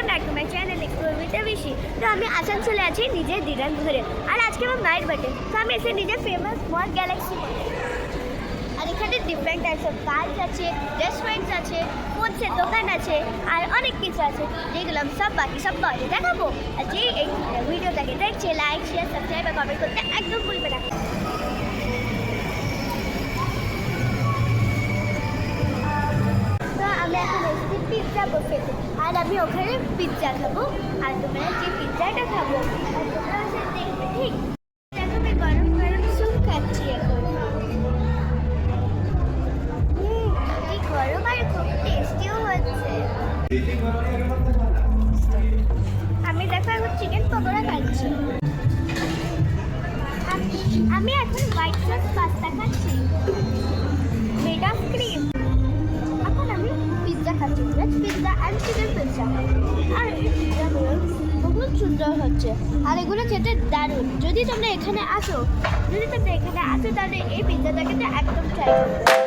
Back to my channel explore with Rishi. তো আমি আসানসোলে আছি নিজের দিদার ঘরে, আর আজকে আমার মায়ের বার্থডে, তো আমি এসে নিজের ফেমাস মল গ্যালাক্সি মলে। আর এখানে ডিফারেন্ট টাইপস অফ কার্স আছে, রেস্টুরেন্টস আছে, ফুডসের দোকান আছে, আর অনেক কিছু আছে, যেগুলো আমি বাকি সব পরে দেখাবো। আর যে এই ভিডিওটাকে দেখছে, লাইক শেয়ার সাবস্ক্রাইব আর কমেন্ট করতে একদম ভুলবে না। আমি এখন এসেছি পিৎজা বুফেতে, আর আমি ওখানে পিৎজা খাবো, আর তোমরা যে পিৎজাটা খাবো আর তোমরা সেটা দেখবে, ঠিক? দেখো আমি গরম গরম স্যুপ খাচ্ছি এখন। কি গরম আর খুব টেস্টিও হচ্ছে। আমি দেখো এখন চিকেন পকোড়া খাচ্ছি। আমি এখন হোয়াইট সস পাস্তা খাচ্ছি মেড অফ ক্রিম। এখন আমি পিৎজা খাচ্ছি, veg pizza and chicken pizza. আর এই পিৎজাগুলো বহুত সুন্দর হচ্ছে, আর এগুলো খেতে দারুণ। যদি তোমরা এখানে আসো তাহলে এই পিৎজাটাকে একদম ট্রাই করবে।